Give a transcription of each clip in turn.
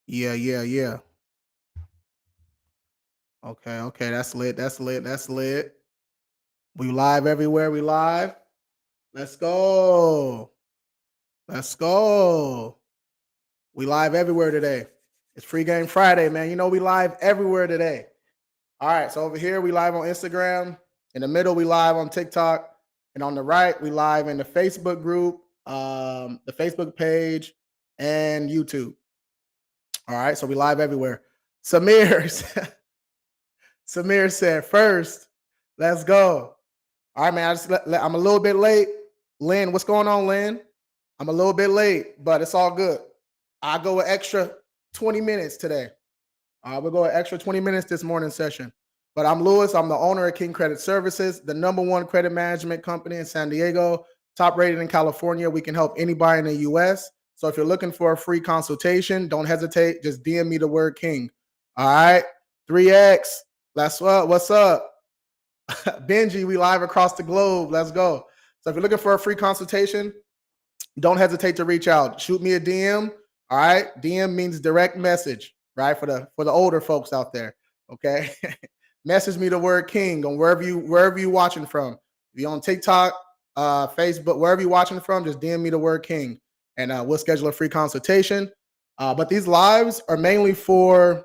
Yeah, yeah, yeah. Okay, okay. That's lit. That's lit. That's lit. We live everywhere. We live. Let's go. Let's go. We live everywhere today. It's Free Game Friday, man. You know we live everywhere today. All right. So over here we live on Instagram. In the middle we live on TikTok, and on the right we live in the Facebook group, the Facebook page, and YouTube. All right. So we live everywhere. Samir, Samir said first. Let's go. All right, man. I'm a little bit late. Lynn, what's going on, Lynn? I'm a little bit late, but it's all good. I go an extra 20 minutes today. We'll go an extra 20 minutes this morning session. But I'm Lewis. I'm the owner of King Credit Services, the #1 credit management company in San Diego, top rated in California. We can help anybody in the US. So if you're looking for a free consultation, don't hesitate. Just DM me the word King. All right. 3X. That's what. What's up? Benji, we live across the globe. Let's go. So if you're looking for a free consultation, don't hesitate to reach out. Shoot me a DM. All right. DM means direct message, right? For the older folks out there. Okay. Message me the word King on wherever you watching from. If you're on TikTok, Facebook, wherever you're watching from, just DM me the word King, and we'll schedule a free consultation. But these lives are mainly for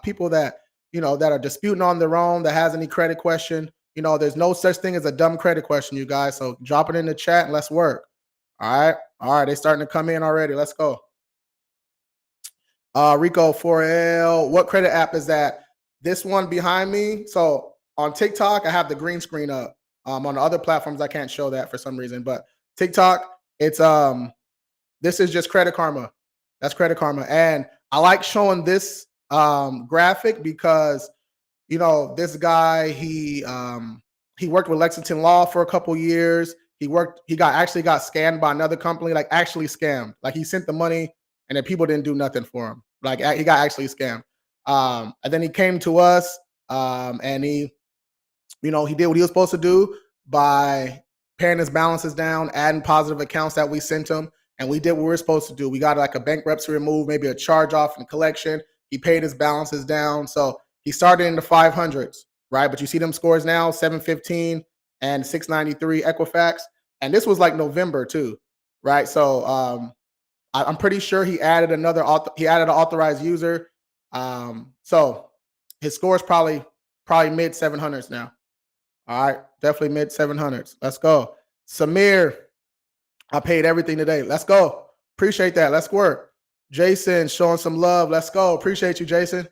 people that that are disputing on their own, that has any credit question. There's no such thing as a dumb credit question, you guys. So drop it in the chat and let's work. All right. They're starting to come in already. Let's go. Rico 4L, what credit app is that? This one behind me. So on TikTok, I have the green screen up. On the other platforms, I can't show that for some reason. But TikTok, it's this is just Credit Karma. That's Credit Karma, and I like showing this graphic because this guy he worked with Lexington Law for a couple years. He actually got scammed by another company, like actually scammed. Like he sent the money and then people didn't do nothing for him. Like he got actually scammed. And then he came to us, and he did what he was supposed to do by paring his balances down, adding positive accounts that we sent him, and we did what we were supposed to do. We got like a bankruptcy remove, maybe a charge off and collection. He paid his balances down, so he started in the 500s, right? But you see them scores now: 715 and 693 Equifax, and this was like November too, right? So I'm pretty sure he added an authorized user. So his score is probably mid 700s now. All right, definitely mid 700s. Let's go. Samir, I paid everything today. Let's go. Appreciate that. Let's work. Jason, showing some love. Let's go. Appreciate you, Jason.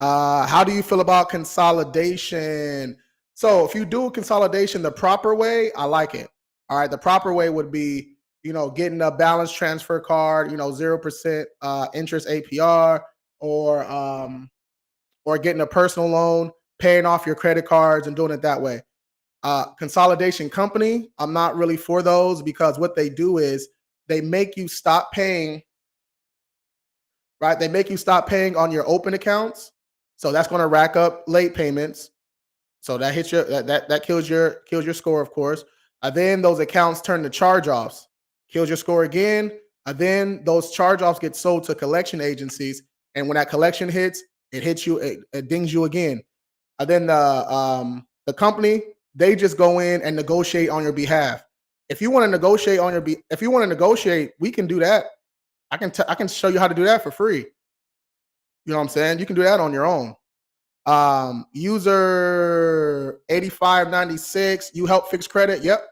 How do you feel about consolidation? So if you do consolidation the proper way, I like it. All right, the proper way would be, getting a balance transfer card, 0% interest APR, or getting a personal loan, paying off your credit cards and doing it that way. Consolidation company, I'm not really for those, because what they do is they make you stop paying, right? They make you stop paying on your open accounts. So that's going to rack up late payments. So that hits that kills your score, of course. And then those accounts turn to charge-offs, kills your score again. And then those charge-offs get sold to collection agencies. And when that collection hits, it hits you, it dings you again. And then the company, they just go in and negotiate on your behalf. If you want to negotiate we can do that. I can show you how to do that for free. You know what I'm saying? You can do that on your own. User 8596, you help fix credit. Yep.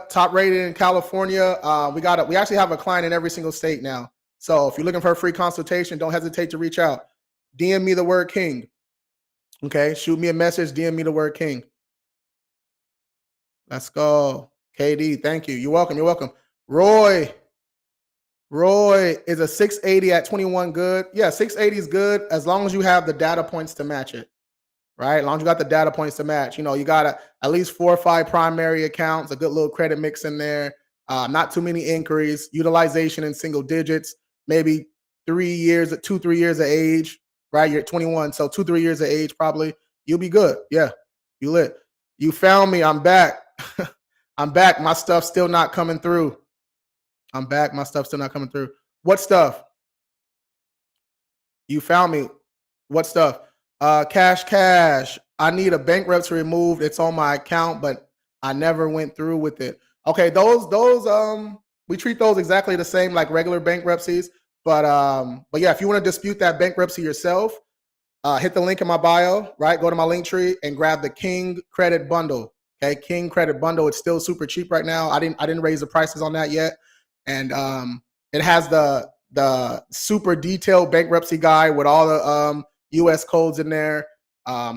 Top rated in California. We actually have a client in every single state now. So if you're looking for a free consultation, don't hesitate to reach out. DM me the word King. Okay, shoot me a message, DM me the word King. Let's go. KD, thank you. You're welcome. Roy is a 680 at 21 good. Yeah, 680 is good as long as you have the data points to match it, right? As long as you got the data points to match. You got at least 4 or 5 primary accounts, a good little credit mix in there, not too many inquiries, utilization in single digits, maybe 3 years of age, right? You're at 21, so 2-3 years of age probably. You'll be good. Yeah, you lit. You found me. I'm back. I'm back. My stuff's still not coming through. I'm back. My stuff's still not coming through. What stuff? You found me. What stuff? Cash. I need a bankruptcy removed. It's on my account, but I never went through with it. Okay, those we treat those exactly the same like regular bankruptcies. But yeah, if you want to dispute that bankruptcy yourself, hit the link in my bio, right? Go to my link tree and grab the King Credit Bundle. Okay, King Credit Bundle. It's still super cheap right now. I didn't raise the prices on that yet, and it has the super detailed bankruptcy guide with all the U.S. codes in there,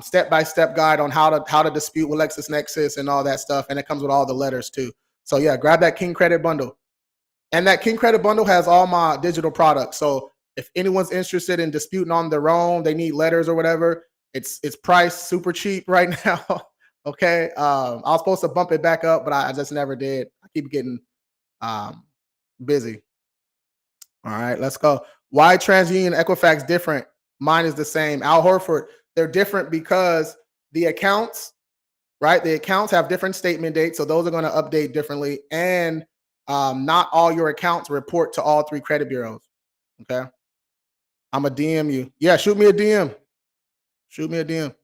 step by step guide on how to dispute with LexisNexis and all that stuff, and it comes with all the letters too. So yeah, grab that King Credit Bundle. And that King Credit Bundle has all my digital products. So if anyone's interested in disputing on their own, they need letters or whatever, it's priced super cheap right now. Okay. I was supposed to bump it back up, but I just never did. I keep getting um, busy. All right, let's go. Why TransUnion Equifax different? Mine is the same. Al Horford, they're different because the accounts, right? The accounts have different statement dates, so those are going to update differently. And not all your accounts report to all three credit bureaus. Okay, I'm a DM you. Yeah, shoot me a DM. Shoot me a DM.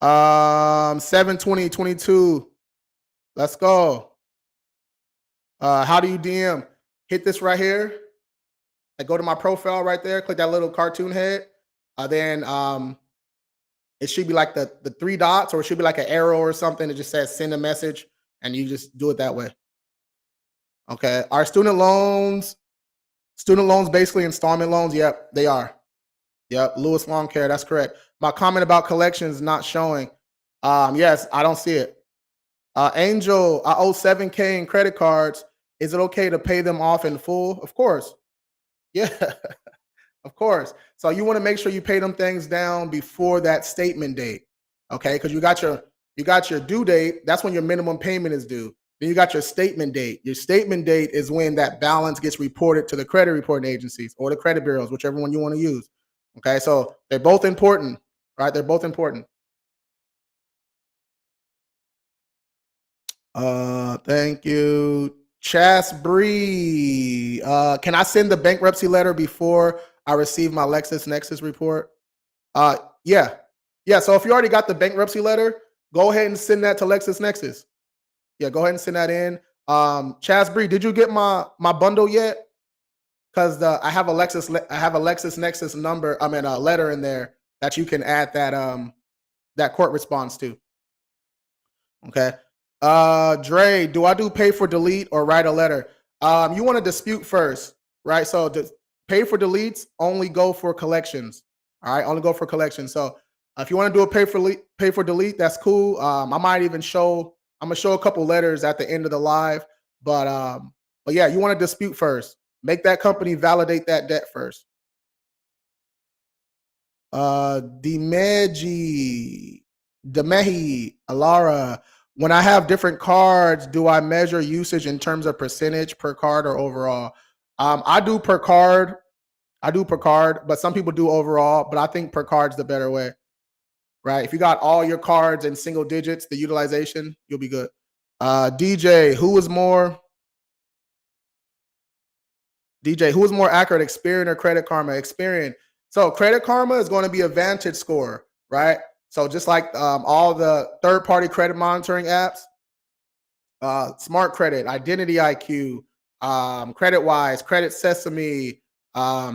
7/20/22. Let's go. How do you DM? Hit this right here. I go to my profile right there. Click that little cartoon head. Then it should be like the three dots, or it should be like an arrow or something. It just says send a message, and you just do it that way. Okay. Our student loans basically installment loans. Yep, they are. Yep, Lewis Lawn Care. That's correct. My comment about collections not showing. Yes, I don't see it. Angel, I owe 7K in credit cards. Is it okay to pay them off in full? Of course. Yeah, of course. So you want to make sure you pay them things down before that statement date. Okay, because you got your due date. That's when your minimum payment is due. Then you got your statement date. Your statement date is when that balance gets reported to the credit reporting agencies or the credit bureaus, whichever one you want to use. Okay, so they're both important, right? They're both important. Thank you. Chas Bree. Can I send the bankruptcy letter before I receive my LexisNexis report? Yeah. Yeah. So if you already got the bankruptcy letter, go ahead and send that to LexisNexis. Yeah, go ahead and send that in. Chas Bree, did you get my bundle yet? Because I have a LexisNexis number, I mean a letter in there that you can add that court response to. Okay. Dre, do I do pay for delete or write a letter? You want to dispute first, right? So pay for deletes only go for collections. All right, only go for collections. So if you want to do a pay for delete, that's cool. I might even show. I'm gonna show a couple letters at the end of the live, but yeah, you want to dispute first. Make that company validate that debt first. Dimeji, Demehi, Alara. When I have different cards, do I measure usage in terms of percentage per card or overall? I do per card. I do per card, but some people do overall. But I think per card's the better way, right? If you got all your cards in single digits, the utilization, you'll be good. DJ, who is more accurate, Experian or Credit Karma? Experian. So Credit Karma is going to be a Vantage score, right? So just like all the third-party credit monitoring apps, Smart Credit, Identity IQ, CreditWise, Credit Sesame,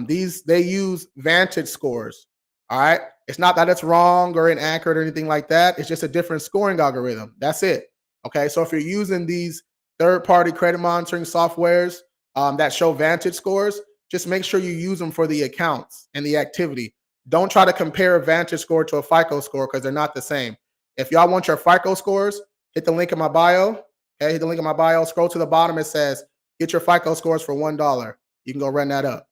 these they use Vantage scores. All right. It's not that it's wrong or inaccurate or anything like that. It's just a different scoring algorithm. That's it. Okay. So if you're using these third-party credit monitoring softwares that show Vantage scores, just make sure you use them for the accounts and the activity. Don't try to compare a Vantage score to a FICO score because they're not the same. If y'all want your FICO scores, hit the link in my bio. Okay, hit the link in my bio. Scroll to the bottom. It says get your FICO scores for $1. You can go run that up.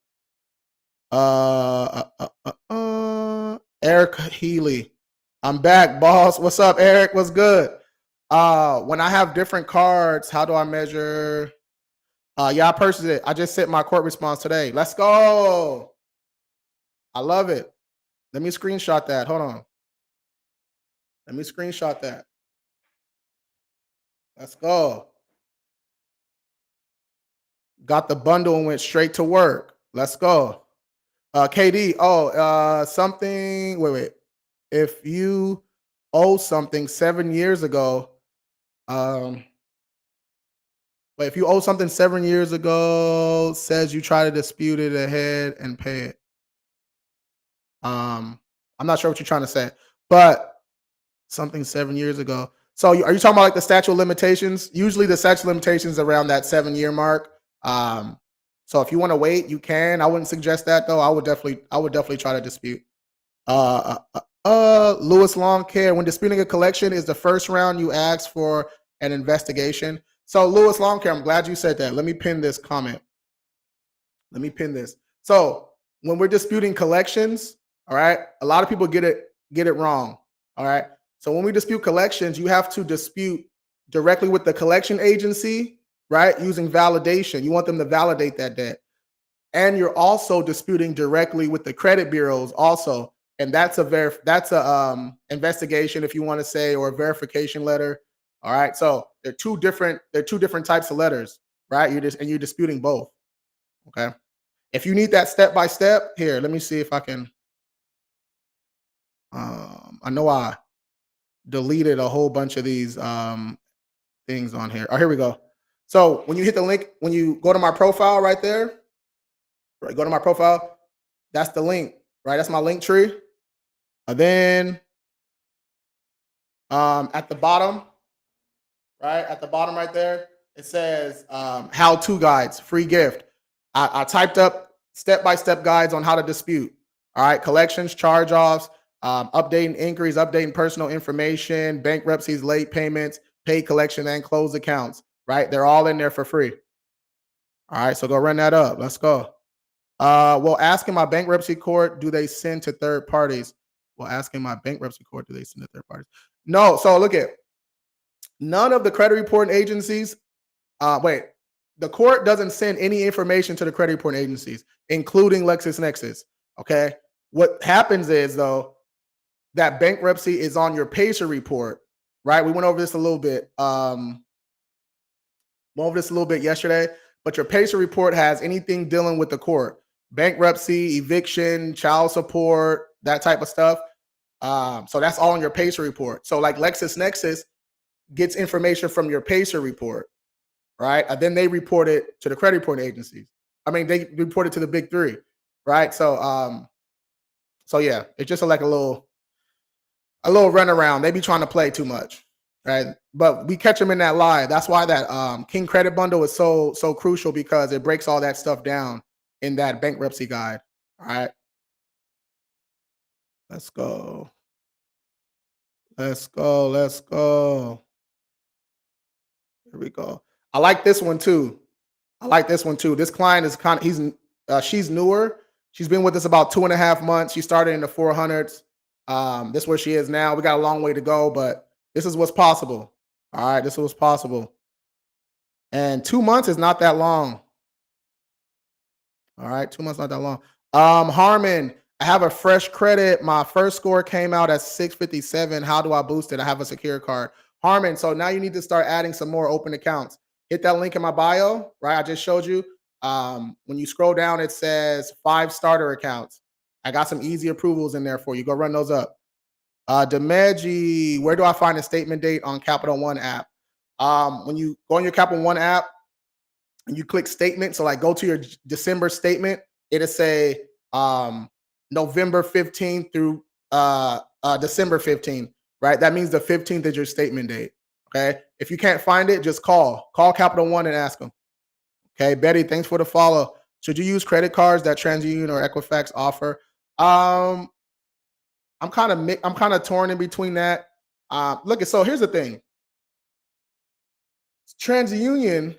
Eric Healy. I'm back, boss. What's up, Eric? What's good? When I have different cards, how do I measure? Yeah, I purchased it. I just sent my court response today. Let's go. I love it. Let me screenshot that. Hold on. Let me screenshot that. Let's go. Got the bundle and went straight to work. Let's go. KD. Oh, something. Wait. If you owe something 7 years ago, um, but if you owe something 7 years ago, says you try to dispute it ahead and pay it. I'm not sure what you're trying to say, but something 7 years ago. So are you talking about like the statute of limitations? Usually the statute of limitations around that 7 year mark. Um, so if you want to wait, you can. I wouldn't suggest that though. I would definitely try to dispute. Lewis Long Care. When disputing a collection, is the first round you ask for an investigation. So Lewis Long Care, I'm glad you said that. Let me pin this comment. Let me pin this. So when we're disputing collections, all right, a lot of people get it wrong. All right. So when we dispute collections, you have to dispute directly with the collection agency, right? Using validation. You want them to validate that debt. And you're also disputing directly with the credit bureaus also. And that's a investigation, if you want to say, or a verification letter. All right. So they're two different types of letters, right? You're disputing both. Okay. If you need that step by step, here, let me see if I can. I know I deleted a whole bunch of these things on here. Oh, here we go. So when you hit the link, when you go to my profile right there, right, go to my profile. That's the link, right? That's my link tree. And then at the bottom, right at the bottom, right there, it says how-to guides, free gift. I typed up step-by-step guides on how to dispute. All right, collections, charge-offs, updating inquiries, updating personal information, bankruptcies, late payments, paid collection, and closed accounts. Right, they're all in there for free. All right, so go run that up. Let's go. Well, asking my bankruptcy court, do they send to third parties? Well, asking my bankruptcy court, do they send to third parties? No. So look at none of the credit reporting agencies. The court doesn't send any information to the credit reporting agencies, including LexisNexis. Okay. What happens is though that bankruptcy is on your PACER report, right? We went over this a little bit. Yesterday, but your PACER report has anything dealing with the court, bankruptcy, eviction, child support, that type of stuff. So that's all on your PACER report. So like LexisNexis gets information from your PACER report, right? And then they report it to the credit reporting agencies. I mean, they report it to the big three, right? So yeah, it's just like a little runaround. They be trying to play too much, right? But we catch them in that lie. That's why that King Credit Bundle is so crucial, because it breaks all that stuff down in that bankruptcy guide. All right, let's go. Let's go. Let's go. Here we go. I like this one too. This client is she's newer. She's been with us about 2.5 months. She started in the 400s. This is where she is now. We got a long way to go, but this is what's possible. All right, this is what's possible. And 2 months is not that long. All right, 2 months not that long. Harmon, I have a fresh credit. My first score came out at 657. How do I boost it? I have a secure card. Harmon, so now you need to start adding some more open accounts. Hit that link in my bio, right? I just showed you. When you scroll down, it says 5 starter accounts. I got some easy approvals in there for you. Go run those up. Demeji, where do I find a statement date on Capital One app? When you go on your Capital One app and you click statement, so like go to your December statement, it'll say November 15th through December 15th, right? That means the 15th is your statement date. Okay. If you can't find it, just call Capital One and ask them. Okay. Betty, thanks for the follow. Should you use credit cards that TransUnion or Equifax offer? I'm kind of torn in between that. So here's the thing. TransUnion,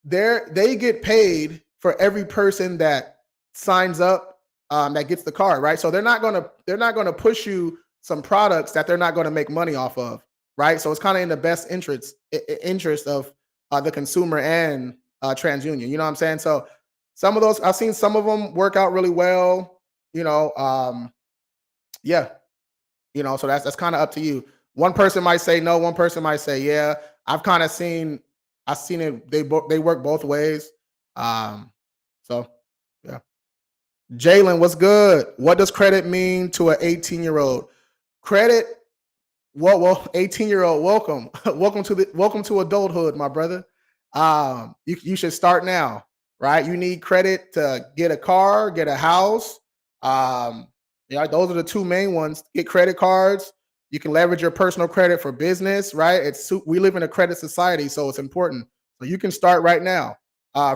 they get paid for every person that signs up, that gets the card, right? So they're not gonna push you some products that they're not going to make money off of, right? So it's kind of in the best interest of the consumer and TransUnion. You know what I'm saying? So some of those, I've seen some of them work out really well. Yeah. So that's kind of up to you. One person might say no, one person might say yeah. I've seen it. They work both ways. So yeah. Jalen, what's good? What does credit mean to an 18-year-old? Credit, well, 18-year-old, welcome. Welcome to adulthood, my brother. You should start now, right? You need credit to get a car, get a house. Um, yeah, those are the two main ones. Get credit cards. You can leverage your personal credit for business, right? We live in a credit society, so it's important. So you can start right now.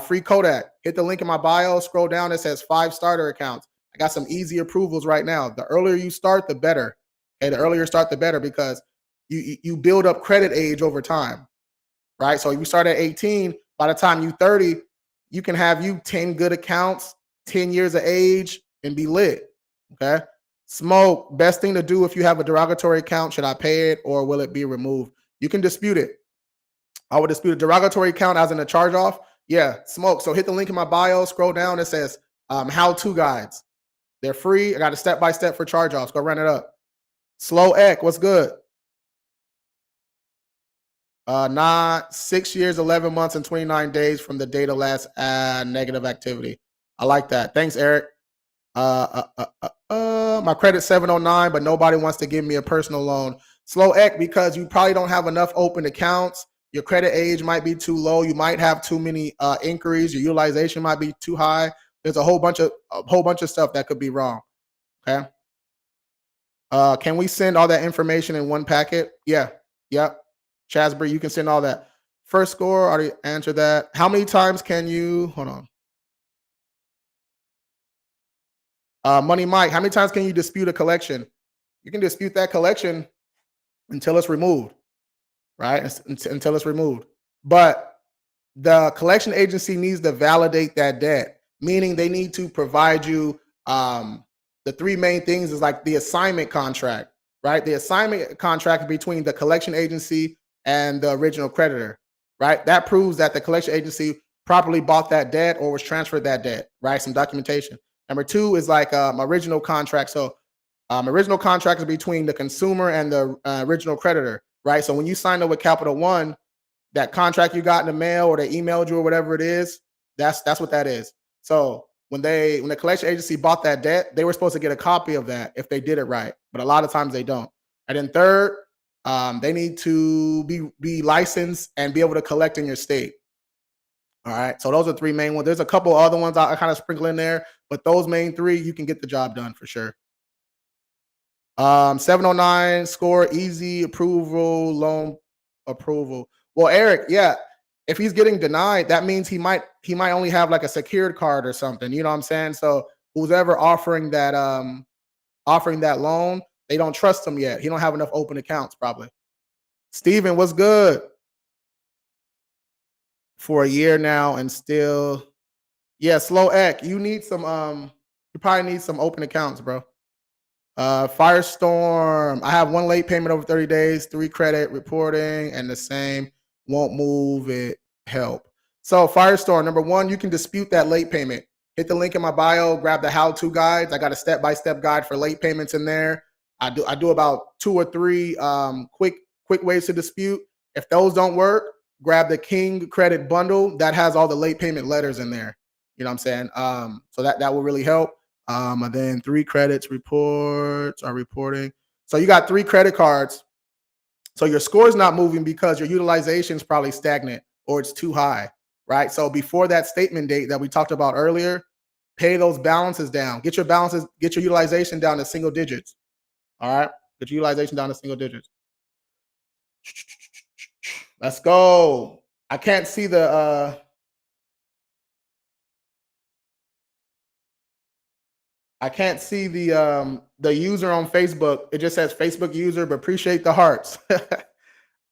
Free Kodak. Hit the link in my bio. Scroll down. It says 5 starter accounts. I got some easy approvals right now. The earlier you start, the better. Okay, the earlier you start, the better because you build up credit age over time, right? So if you start at 18, by the time you 30, you can have you 10 good accounts, 10 years of age, and be lit. Okay. Smoke, best thing to do if you have a derogatory account, should I pay it or will it be removed? You can dispute it. I would dispute a derogatory account as in a charge off. Yeah, smoke. So hit the link in my bio, scroll down, it says how-to guides. They're free. I got a step-by-step for charge offs. Go run it up. Slow Eck, what's good? Not 6 years, 11 months, and 29 days from the date of last negative activity. I like that. Thanks, Eric. My credit's 709, but nobody wants to give me a personal loan. Slow Eck, because you probably don't have enough open accounts. Your credit age might be too low. You might have too many inquiries. Your utilization might be too high. There's a whole bunch of stuff that could be wrong. Okay. Can we send all that information in one packet? Yeah. Yep. Chasbury, you can send all that. First score, already answered that. How many times can you hold on? Money Mike, how many times can you dispute a collection? You can dispute that collection until it's removed, right? Until it's removed. But the collection agency needs to validate that debt, meaning they need to provide you the three main things is like the assignment contract, right? The assignment contract between the collection agency and the original creditor, right? That proves that the collection agency properly bought that debt or was transferred that debt, right? Some documentation. Number two is like original contract. So original contract is between the consumer and the original creditor, right? So when you sign up with Capital One, that contract you got in the mail or they emailed you or whatever it is, that's what that is. So when the collection agency bought that debt, they were supposed to get a copy of that if they did it right, but a lot of times they don't. And then third, they need to be licensed and be able to collect in your state. All right, so those are three main ones. There's a couple other ones I kind of sprinkle in there, but those main three, you can get the job done for sure. 709 score, easy approval, loan approval. Well, Eric, yeah, if he's getting denied, that means he might only have like a secured card or something. You know what I'm saying? So who's ever offering that loan, they don't trust him yet. He don't have enough open accounts, probably. Steven, what's good? For a year now and still, yeah, slow Eck. You need some you probably need some open accounts, bro. Firestorm. I have one late payment over 30 days, 3 credit reporting, and the same won't move it. Help. So Firestorm, number one, you can dispute that late payment. Hit the link in my bio, grab the how-to guides. I got a step-by-step guide for late payments in there. I do about 2 or 3 quick ways to dispute. If those don't work, grab the King credit bundle that has all the late payment letters in there. You know what I'm saying? So that will really help. And then 3 credits reports are reporting. So you got 3 credit cards. So your score is not moving because your utilization is probably stagnant or it's too high, right? So before that statement date that we talked about earlier, pay those balances down. Get your utilization down to single digits. All right. Get your utilization down to single digits. Let's go. I can't see the user on Facebook. It just says Facebook user, but appreciate the hearts.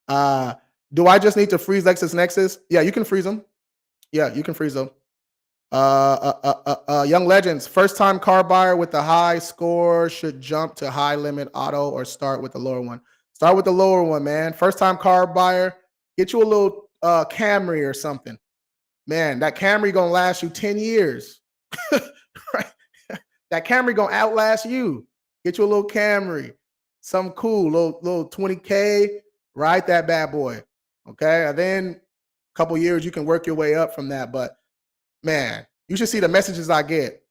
Do I just need to freeze LexisNexis? Yeah, you can freeze them. Yeah, you can freeze them. Young Legends, first time car buyer with a high score should jump to high limit auto or start with the lower one. Start with the lower one, man. First time car buyer, get you a little Camry or something. Man, that Camry gonna last you 10 years. Right? That Camry gonna outlast you. Get you a little Camry, some cool, little 20K, ride that bad boy. Okay. And then a couple years you can work your way up from that. But Man, you should see the messages I get.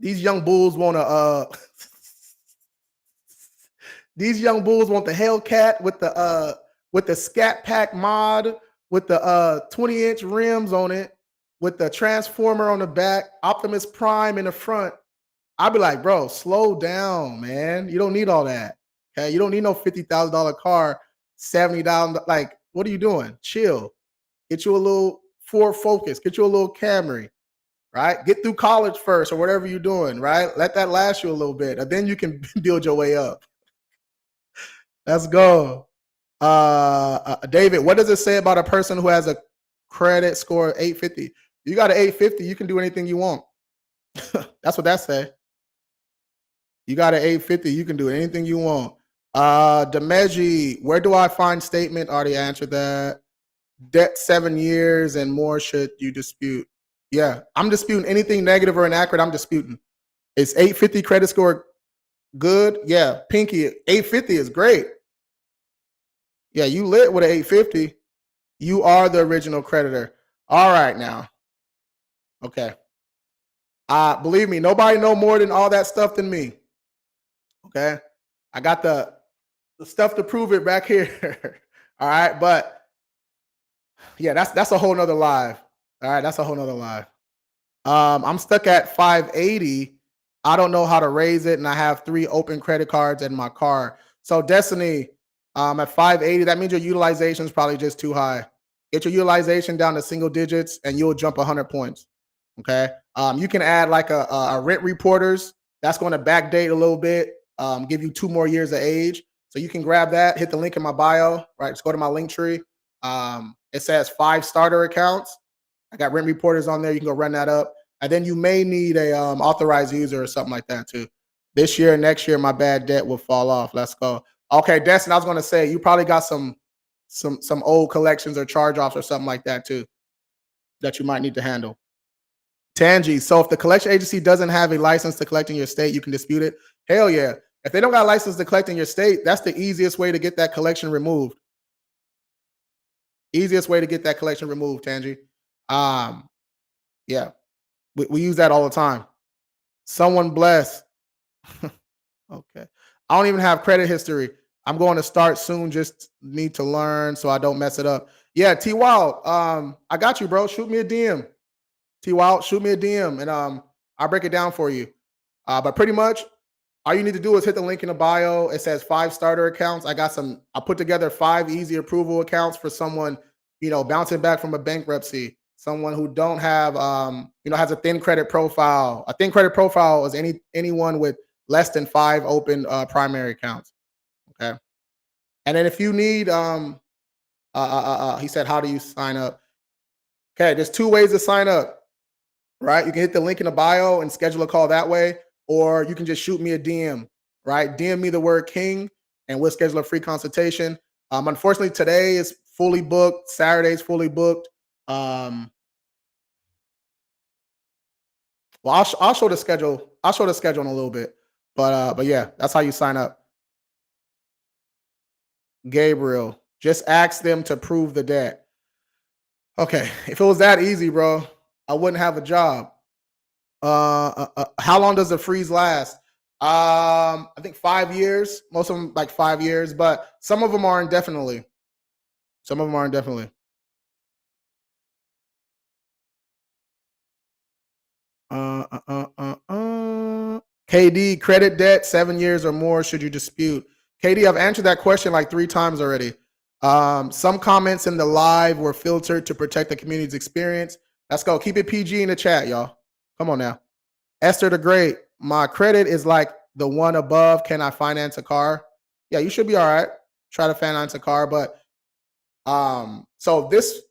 These young bulls want to these young bulls want the Hellcat with the Scat Pack mod with the 20-inch rims on it, with the transformer on the back, Optimus Prime in the front. I'd be like, bro, slow down, man. You don't need all that. Okay. You don't need no $50,000 car, $70,000. Like, what are you doing? Chill. Get you a little Ford Focus, get you a little Camry, right? Get through college first or whatever you're doing, right? Let that last you a little bit. And then you can build your way up. Let's go. David, what does it say about a person who has a credit score of 850? You got an 850, you can do anything you want. That's what that say. You got an 850, you can do anything you want. Demeji, where do I find statement? Already answered that. Debt 7 years and more should you dispute? Yeah, I'm disputing anything negative or inaccurate. I'm disputing. Is 850 credit score good? Yeah, Pinky, 850 is great. Yeah, you lit with an 850. You are the original creditor. All right now. Okay. Believe me, nobody know more than all that stuff than me. Okay. I got the stuff to prove it back here. All right. But yeah, that's a whole nother live. All right, that's a whole nother live. I'm stuck at 580. I don't know how to raise it, and I have 3 open credit cards in my car. So Destiny, at 580, that means your utilization is probably just too high. Get your utilization down to single digits, and you'll jump 100 points. Okay. You can add like a rent reporters. That's going to backdate a little bit. Give you 2 more years of age. So you can grab that. Hit the link in my bio. Right. Just go to my link tree. It says 5 starter accounts. I got rent reporters on there. You can go run that up. And then you may need a authorized user or something like that too. This year, next year, my bad debt will fall off. Let's go. Okay, Destin, I was going to say you probably got some old collections or charge offs or something like that too that you might need to handle. Tangi, so if the collection agency doesn't have a license to collect in your state, you can dispute it. Hell yeah! If they don't got a license to collect in your state, that's the easiest way to get that collection removed. Easiest way to get that collection removed, Tangi. Yeah, we use that all the time. Someone bless. Okay. I don't even have credit history. I'm going to start soon. Just need to learn so I don't mess it up. Yeah, T Wild. I got you, bro. Shoot me a DM. T Wild, shoot me a DM and I'll break it down for you. But pretty much all you need to do is hit the link in the bio. It says 5 starter accounts. I put together 5 easy approval accounts for someone, bouncing back from a bankruptcy, someone who don't have, has a thin credit profile. A thin credit profile is anyone with less than 5 open primary accounts. Okay. And then if you need, he said, how do you sign up? Okay. There's 2 ways to sign up, right? You can hit the link in the bio and schedule a call that way, or you can just shoot me a DM, right? DM me the word King and we'll schedule a free consultation. Unfortunately, today is fully booked. Saturday's fully booked. Well, I'll show the schedule. I'll show the schedule in a little bit. But yeah, that's how you sign up. Gabriel, just ask them to prove the debt. Okay, if it was that easy, bro, I wouldn't have a job. How long does the freeze last? I think 5 years. Most of them like 5 years, but some of them are indefinitely. Some of them are indefinitely. KD, credit debt 7 years or more. Should you dispute? KD, I've answered that question like 3 times already. Some comments in the live were filtered to protect the community's experience. Let's go. Keep it PG in the chat, y'all. Come on now. Esther the Great, my credit is like the one above. Can I finance a car? Yeah, you should be all right. Try to finance a car, but so this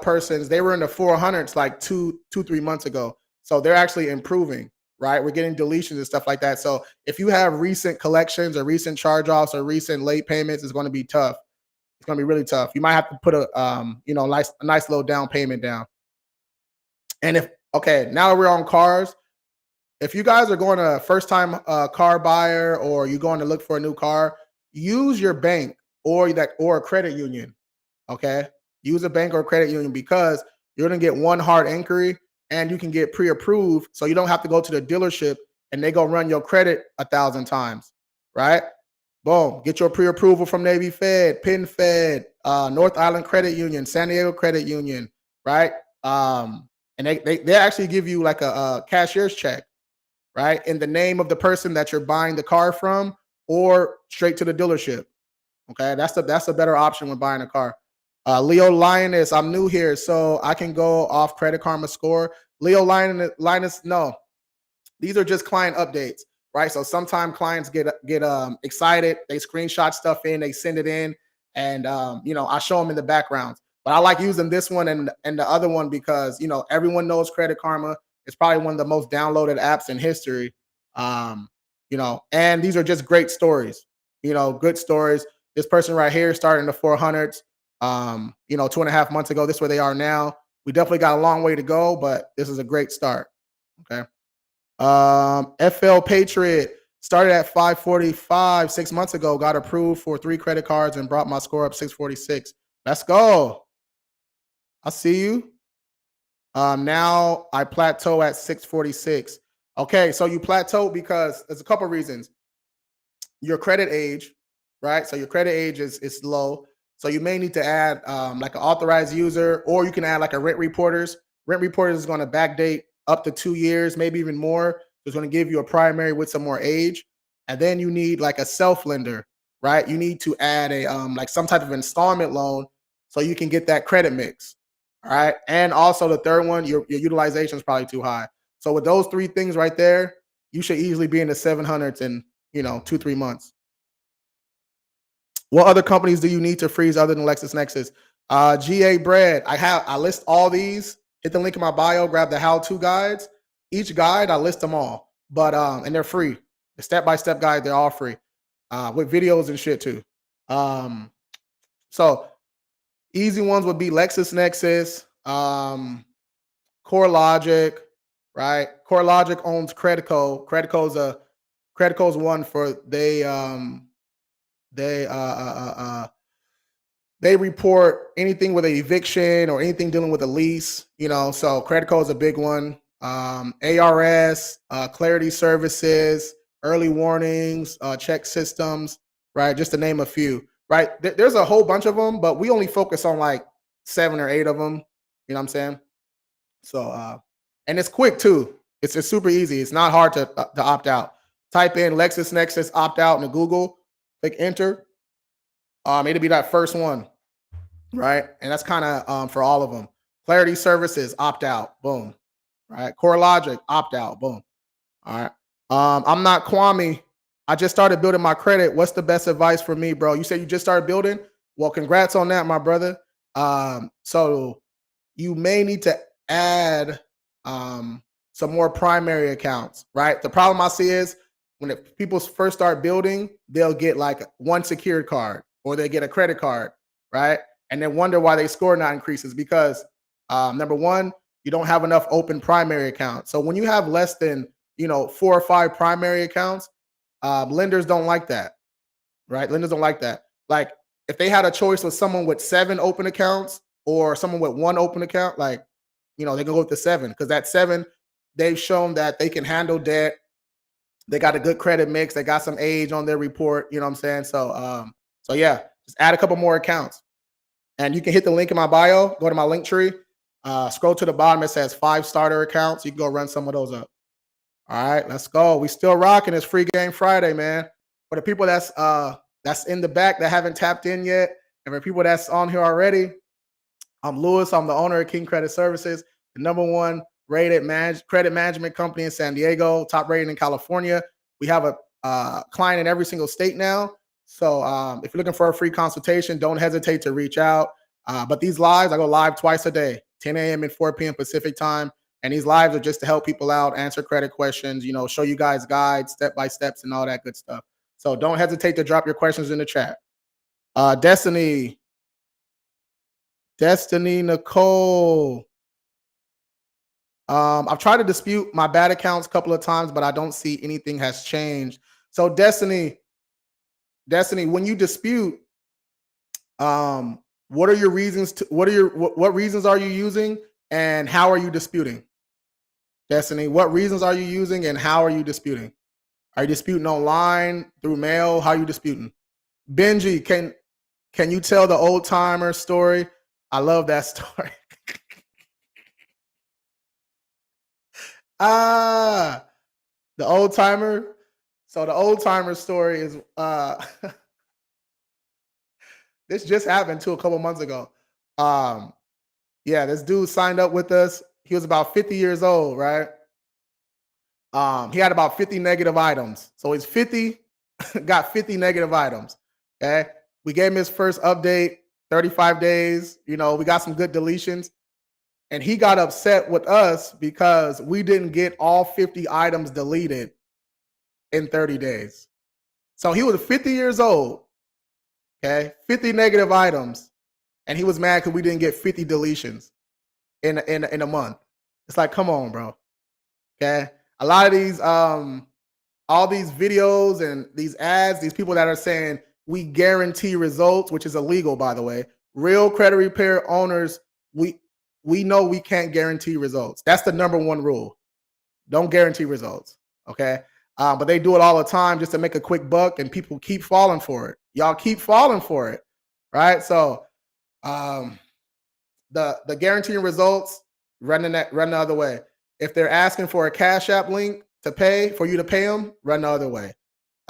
person's, they were in the 400s like 3 months ago. So they're actually improving, right? We're getting deletions and stuff like that. So if you have recent collections or recent charge-offs or recent late payments, it's going to be tough. It's going to be really tough. You might have to put a nice little down payment down. And now that we're on cars, if you guys are going to first time car buyer or you're going to look for a new car, use your bank or a credit union. Okay. Use a bank or a credit union because You're gonna get one hard inquiry, and you can get pre-approved, so you don't have to go to the dealership and they go run your credit 1,000 times, right? Boom, get your pre-approval from Navy Fed, Penn Fed, North Island Credit Union, San Diego Credit Union, right? And they actually give you like a cashier's check, right, in the name of the person that you're buying the car from, or straight to the dealership. Okay, that's a better option when buying a car. Leo Linus, I'm new here, so I can go off Credit Karma score. Leo Linus, no, these are just client updates, right? So sometimes clients get excited, they screenshot stuff in, they send it in, and I show them in the background. But I like using this one and the other one because everyone knows Credit Karma. It's probably one of the most downloaded apps in history. And these are just great stories. Good stories. This person right here started in the 400s. 2.5 months ago. This is where they are now. We definitely got a long way to go, but this is a great start. Okay. FL Patriot started at 545 6 months ago, got approved for 3 credit cards and brought my score up 646. Let's go. I see you. Now I plateau at 646. Okay, so you plateau because there's a couple reasons. Your credit age, right? So your credit age is low. So you may need to add like an authorized user, or you can add like a rent reporters. Rent reporters is going to backdate up to 2 years, maybe even more. So it's going to give you a primary with some more age. And then you need like a self lender, right? You need to add a like some type of installment loan so you can get that credit mix. All right. And also the third one, your utilization is probably too high. So with those 3 things right there, you should easily be in the 700s in 2-3 months. What other companies do you need to freeze other than LexisNexis? GA Bread. I list all these. Hit the link in my bio. Grab the how-to guides. Each guide, I list them all. But and they're free. The step-by-step guide, they're all free. With videos and shit too. So easy ones would be LexisNexis, CoreLogic, right? CoreLogic owns Credico. Credico's one for they report anything with an eviction or anything dealing with a lease, so Credico is a big one. ARS, Clarity Services, early warnings, check systems, right? Just to name a few, right? There's a whole bunch of them, but we only focus on like 7 or 8 of them. You know what I'm saying? So, and it's quick too. It's super easy. It's not hard to opt out. Type in LexisNexis opt out into Google, click enter. It'll be that first one, right? And that's kind of for all of them. Clarity Services opt out, boom, right? CoreLogic opt out, boom. All right. I'm not Kwame. I just started building my credit. What's the best advice for me, bro? You said you just started building. Well, congrats on that, my brother. So you may need to add some more primary accounts, right? The problem I see is when people first start building, they'll get like one secured card or they get a credit card, right? And then wonder why they score not increases because number one, you don't have enough open primary accounts. So when you have less than 4 or 5 primary accounts, lenders don't like that, right? Lenders don't like that. Like if they had a choice with someone with 7 open accounts or someone with 1 open account, like they can go with the 7 because that 7, they've shown that they can handle debt. They got a good credit mix. They got some age on their report. You know what I'm saying? So yeah, just add a couple more accounts. And you can hit the link in my bio, go to my link tree, scroll to the bottom. It says 5 starter accounts. You can go run some of those up. All right, let's go. We still rocking. It's Free Game Friday, man. For the people that's in the back that haven't tapped in yet, and for people that's on here already, I'm Lewis. I'm the owner of King Credit Services, the #1 rated credit management company in San Diego, top rated in California. We have a client in every single state now. So if you're looking for a free consultation, don't hesitate to reach out. But these lives, I go live twice a day, 10 a.m. and 4 p.m. Pacific time. And these lives are just to help people out, answer credit questions, show you guys guides, step-by-steps and all that good stuff. So don't hesitate to drop your questions in the chat. Destiny Nicole. I've tried to dispute my bad accounts a couple of times, but I don't see anything has changed. So Destiny, when you dispute, what are your reasons what reasons are you using? And how are you disputing? Destiny, what reasons are you using and how are you disputing? Are you disputing online, through mail? How are you disputing? Benji, can you tell the old timer story? I love that story. Ah, the old timer. So the old timer story is this just happened a couple months ago. Um, yeah, this dude signed up with us. He was about 50 years old, right? He had about 50 negative items. So he's 50, got 50 negative items. Okay. We gave him his first update, 35 days. You know, we got some good deletions. And he got upset with us because we didn't get all 50 items deleted in 30 days. So he was 50 years old, okay, 50 negative items, and he was mad because we didn't get 50 deletions in a month. It's like, come on, bro. Okay. A lot of these all these videos and these ads, these people that are saying we guarantee results, which is illegal, by the way. Real credit repair owners, we know we can't guarantee results. That's the number one rule. Don't guarantee results. Okay. But they do it all the time just to make a quick buck, and people keep falling for it. Y'all keep falling for it. Right. So um the guaranteeing results, run the other way. If they're asking for a Cash App link to pay for you to pay them, run the other way.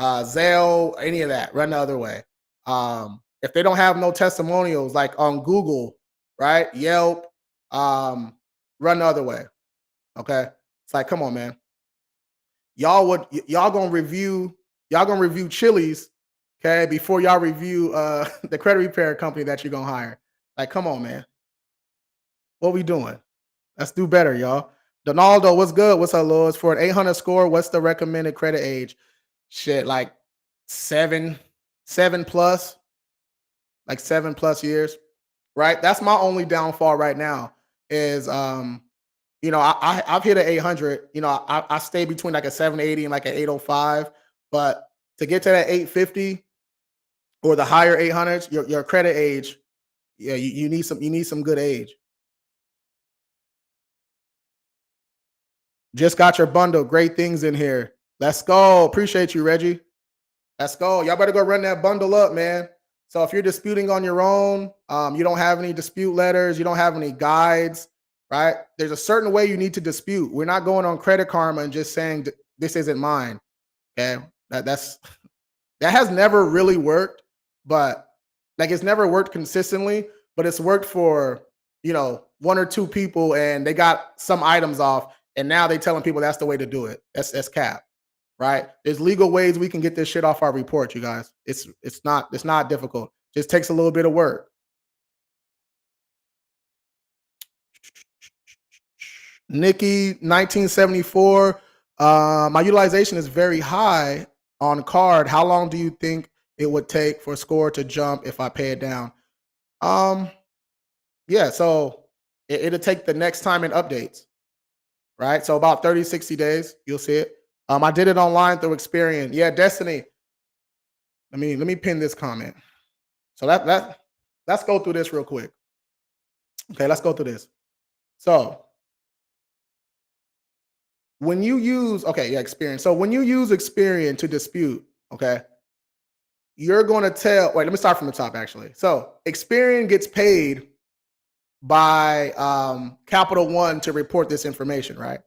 Zelle, any of that, run the other way. If they don't have no testimonials like on Google, right? Yelp, run the other way. Okay. It's like, come on, man. Y'all gonna review Chili's, okay, before y'all review the credit repair company that you're gonna hire. Like, come on, man. What we doing? Let's do better, y'all. Donaldo, what's good? What's up, Lords? For an 800 score, what's the recommended credit age? Shit, like 7 plus, like 7+ years, right? That's my only downfall right now is you know, I've hit an 800. You know, I stay between like a 780 and like an 805, but to get to that 850 or the higher 800s, your credit age, yeah, you need some good age. Just got your bundle. Great things in here. Let's go. Appreciate you, Reggie. Let's go. Y'all better go run that bundle up, man. So if you're disputing on your own, you don't have any dispute letters, you don't have any guides, right? There's a certain way you need to dispute. We're not going on Credit Karma and just saying this isn't mine. Okay, that's that has never really worked, but like it's never worked consistently. But it's worked for one or two people, and they got some items off, and now they telling people that's the way to do it. That's cap. Right? There's legal ways we can get this shit off our report, you guys. It's not difficult. Just takes a little bit of work. Nikki, 1974. My utilization is very high on card. How long do you think it would take for a score to jump if I pay it down? Um, yeah, so it'll take the next time it updates, right? So about 30, 60 days, you'll see it. I did it online through Experian. Yeah, Destiny. Let me pin this comment. So let's go through this real quick. Okay, let's go through this. So when you use Experian. So when you use Experian to dispute, okay, you're going to tell. Wait, let me start from the top actually. So Experian gets paid by Capital One to report this information, right?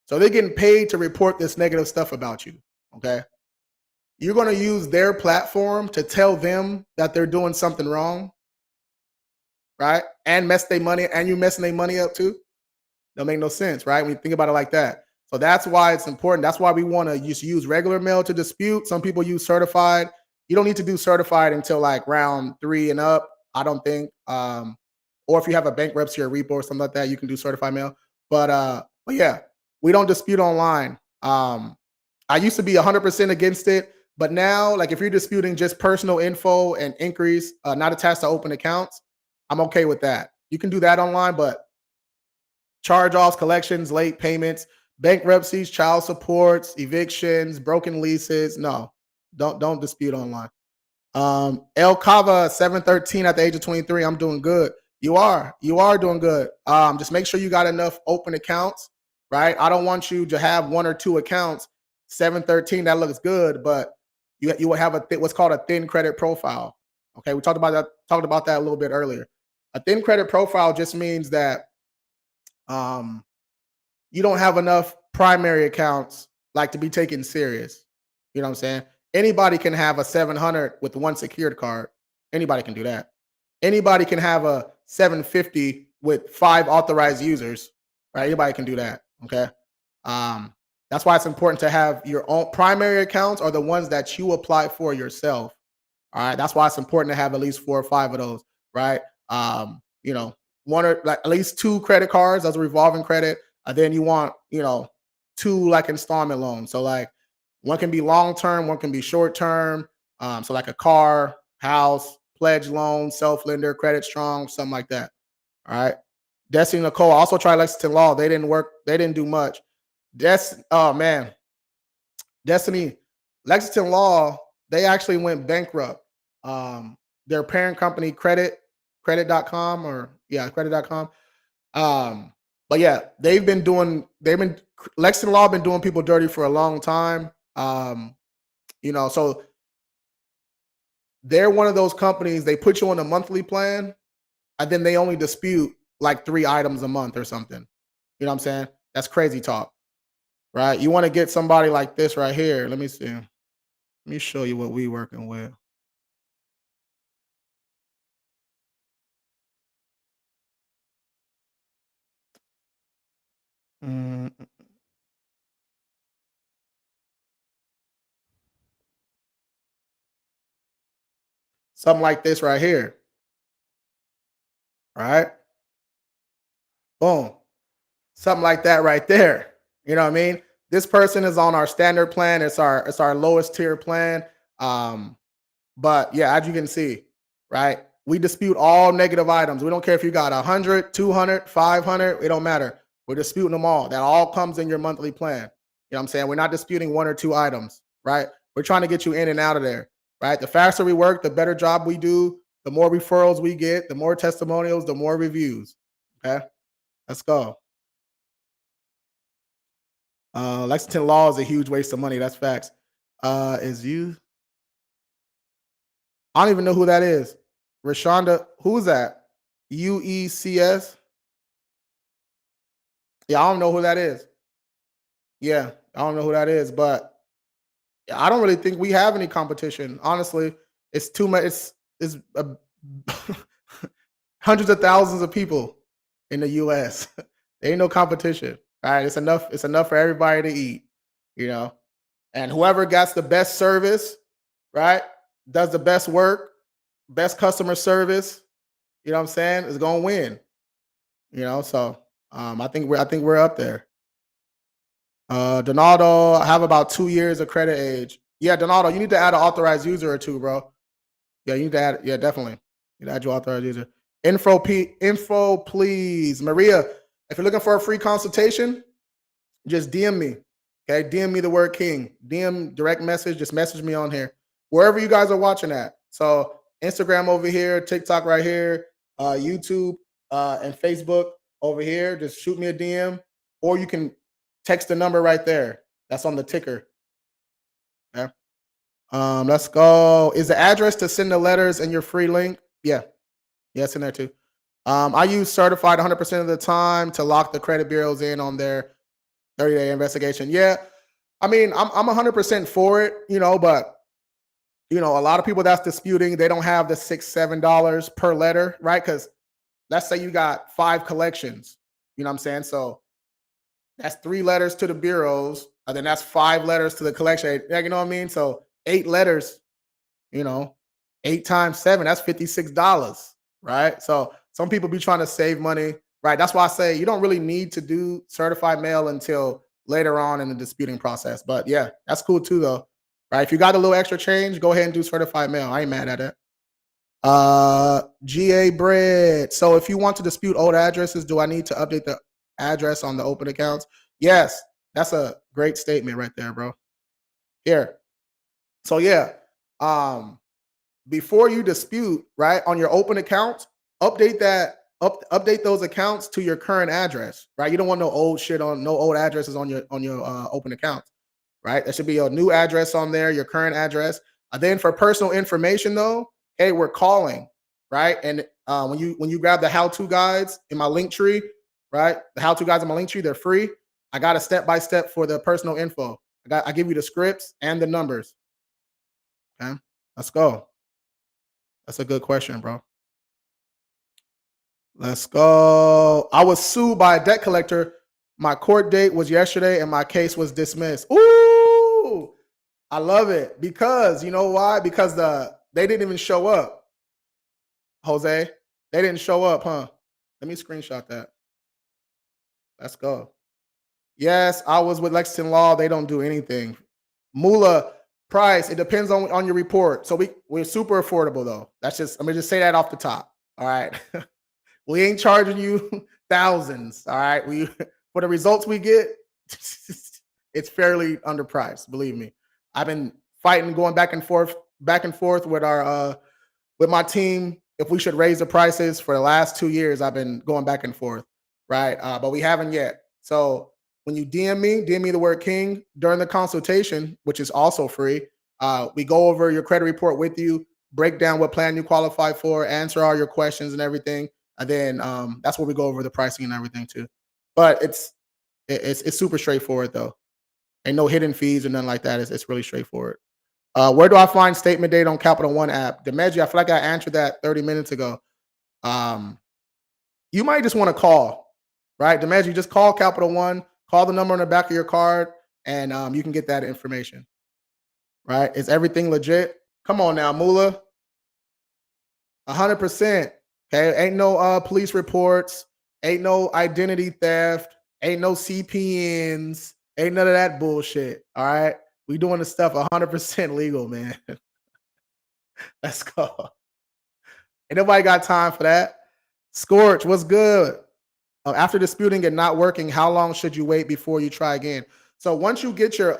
So they're getting paid to report this negative stuff about you. Okay. You're going to use their platform to tell them that they're doing something wrong, right? And mess their money, and you messing their money up too. Don't make no sense, right? When you think about it like that. So that's why it's important. That's why we want to just use regular mail to dispute. Some people use certified. You don't need to do certified until like round 3 and up, I don't think. Or if you have a bankruptcy or repo or something like that, you can do certified mail. But yeah, we don't dispute online. I used to be 100% against it, but now, like if you're disputing just personal info and inquiries, not attached to open accounts, I'm okay with that. You can do that online, but charge-offs, collections, late payments, bankruptcies, child supports, evictions, broken leases, no, don't dispute online. El Cava 713 at the age of 23. I'm doing good. You are doing good. Just make sure you got enough open accounts, right? I don't want you to have one or two accounts. 713, that looks good, but you will have what's called a thin credit profile. Okay, we talked about that a little bit earlier. A thin credit profile just means that um, you don't have enough primary accounts like to be taken serious. You know what I'm saying? Anybody can have a 700 with one secured card. Anybody can do that. Anybody can have a 750 with 5 authorized users. Right? Anybody can do that. Okay. Um, that's why it's important to have your own primary accounts are the ones that you apply for yourself. All right. That's why it's important to have at least 4 or 5 of those, right? You know, one or like at least 2 credit cards as a revolving credit. And then you want, 2 like installment loans. So like one can be long term, one can be short term. So like a car, house, pledge loan, self lender, credit strong, something like that. All right. Destiny Nicole also tried Lexington Law. They didn't work. They didn't do much. Oh man, Destiny, Lexington Law, they actually went bankrupt. Their parent company, credit.com or yeah, credit.com. But yeah, they've been Lexington Law been doing people dirty for a long time. So they're one of those companies, they put you on a monthly plan and then they only dispute like 3 items a month or something. You know what I'm saying? That's crazy talk, right? You want to get somebody like this right here. Let me see. Let me show you what we working with. Mm, Something like this right here, right? Boom. Something like that right there. You know what I mean? This person is on our standard plan. It's our lowest tier plan. Um, but yeah, as you can see, right? We dispute all negative items. We don't care if you got 100, 200, 500. It don't matter. We're disputing them all. That all comes in your monthly plan. You know what I'm saying? We're not disputing 1 or 2 items, right? We're trying to get you in and out of there, right? The faster we work, the better job we do, the more referrals we get, the more testimonials, the more reviews. Okay, let's go. Lexington Law is a huge waste of money. That's facts. Is you? I don't even know who that is. Rashonda, who's that? UECS? Yeah, I don't know who that is. Yeah, I don't know who that is, but I don't really think we have any competition. Honestly, it's too much. It's hundreds of thousands of people in the U.S. There ain't no competition. All right, it's enough. It's enough for everybody to eat. You know, and whoever gets the best service, right, does the best work, best customer service. You know what I'm saying? Is gonna win. So I think we're up there. Donaldo, I have about 2 years of credit age. Yeah, Donaldo, you need to add an authorized user or two, bro. Yeah, you need to add. Yeah, definitely. You need to add your authorized user. Info, please, Maria. If you're looking for a free consultation, just DM me. Okay, DM me the word king. DM direct message. Just message me on here, wherever you guys are watching at. So Instagram over here, TikTok right here, YouTube and Facebook over here. Just shoot me a DM, or you can text the number right there. That's on the ticker. Okay. Let's go. Is the address to send the letters in your free link? Yeah, yeah, it's in there too. I use certified 100% of the time to lock the credit bureaus in on their 30-day investigation. Yeah, I mean, I'm 100% for it, but a lot of people that's disputing, they don't have the $6-7 per letter, right? Because let's say you got 5 collections, you know what I'm saying? So that's 3 letters to the bureaus, and then that's 5 letters to the collection. Yeah, you know what I mean? So 8 letters, you know, 8 times 7, that's $56, right? So some people be trying to save money, right? That's why I say you don't really need to do certified mail until later on in the disputing process. But yeah, that's cool too, though, right? If you got a little extra change, go ahead and do certified mail. I ain't mad at it. GA bread. So if you want to dispute old addresses, do I need to update the address on the open accounts? Yes, that's a great statement right there, bro. Here. So yeah, um, before you dispute, right, on your open accounts, update that update those accounts to your current address, right? You don't want no old shit on no old addresses on your open accounts, right? There should be a new address on there, your current address. Then for personal information though, hey, we're calling, right? And when you grab the how-to guides in my link tree, right? The how-to guides in my link tree, they're free. I got a step-by-step for the personal info. I give you the scripts and the numbers. Okay, let's go. That's a good question, bro. Let's go. I was sued by a debt collector. My court date was yesterday and my case was dismissed. Ooh, I love it because you know why? Because they didn't even show up, Jose. They didn't show up, huh? Let me screenshot that. Let's go. Yes, I was with Lexington Law. They don't do anything. Mula price. It depends on your report. So we're super affordable though. I'm gonna just say that off the top. All right. We ain't charging you thousands. All right. We for the results we get, it's fairly underpriced. Believe me. I've been fighting, going back and forth with our with my team if we should raise the prices for the last 2 years. I've been going back and forth, right? But we haven't yet. So when you DM me the word king during the consultation, which is also free. We go over your credit report with you, break down what plan you qualify for, answer all your questions and everything. And then that's where we go over the pricing and everything too. But it's super straightforward though. Ain't no hidden fees or nothing like that. It's really straightforward. Where do I find statement data on Capital One app? Demeji, I feel like I answered that 30 minutes ago. You might just want to call, right? Demeji, just call Capital One, call the number on the back of your card, and you can get that information, right? Is everything legit? Come on now, Mula. 100%. Okay, ain't no police reports, ain't no identity theft, ain't no CPNs, ain't none of that bullshit. All right, we doing the stuff 100% legal, man. Let's go. Ain't nobody got time for that. Scorch, what's good? After disputing and not working, how long should you wait before you try again? So once you get your,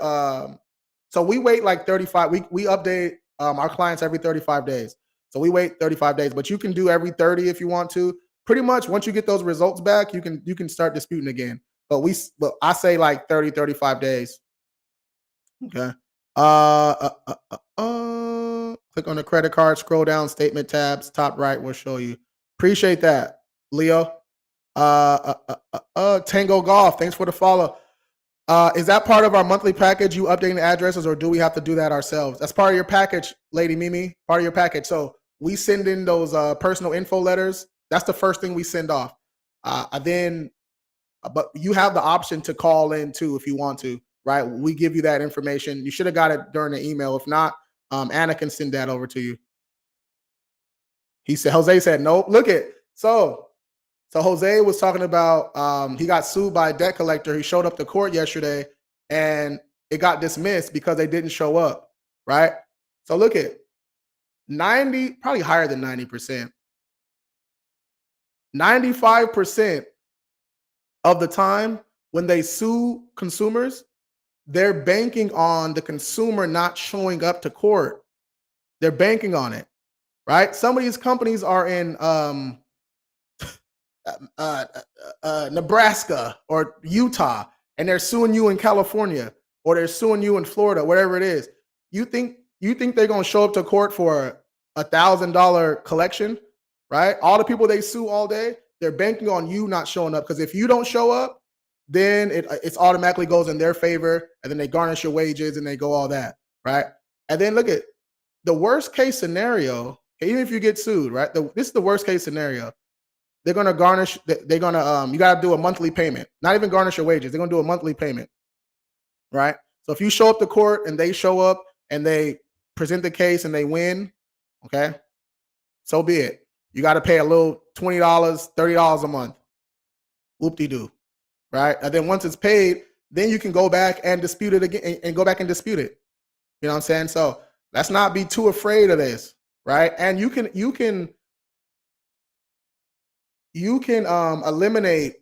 so we wait like 35. We update our clients every 35 days. So we wait 35 days, but you can do every 30 if you want to. Pretty much once you get those results back, you can start disputing again. But I say like 30, 35 days. Okay. Click on the credit card, scroll down, statement tabs, top right will show you. Appreciate that, Leo. Tango Golf, thanks for the follow. Is that part of our monthly package, you updating the addresses, or do we have to do that ourselves? That's part of your package, Lady Mimi, part of your package. So we send in those personal info letters. That's the first thing we send off. But you have the option to call in too if you want to, right? We give you that information. You should have got it during the email. If not, Anna can send that over to you. Jose said, nope. Look at, so Jose was talking about he got sued by a debt collector. He showed up to court yesterday and it got dismissed because they didn't show up, right? So look at 90, probably higher than 90%. 95% of the time when they sue consumers, they're banking on the consumer not showing up to court. They're banking on it, right? Some of these companies are in Nebraska or Utah, and they're suing you in California, or they're suing you in Florida, whatever it is. You think they're gonna show up to court for $1,000 collection, right? All the people they sue all day, they're banking on you not showing up, because if you don't show up, then it automatically goes in their favor, and then they garnish your wages and they go all that, right? And then look at the worst case scenario. Even if you get sued, right? This is the worst case scenario. They're gonna garnish. They're gonna you gotta do a monthly payment. Not even garnish your wages. They're gonna do a monthly payment, right? So if you show up to court and they show up and they present the case and they win, okay, so be it. You got to pay a little $20, $30 a month. Whoop-de-doo, right? And then once it's paid, then you can go back and dispute it again and go back and dispute it. You know what I'm saying? So let's not be too afraid of this, right? And you can eliminate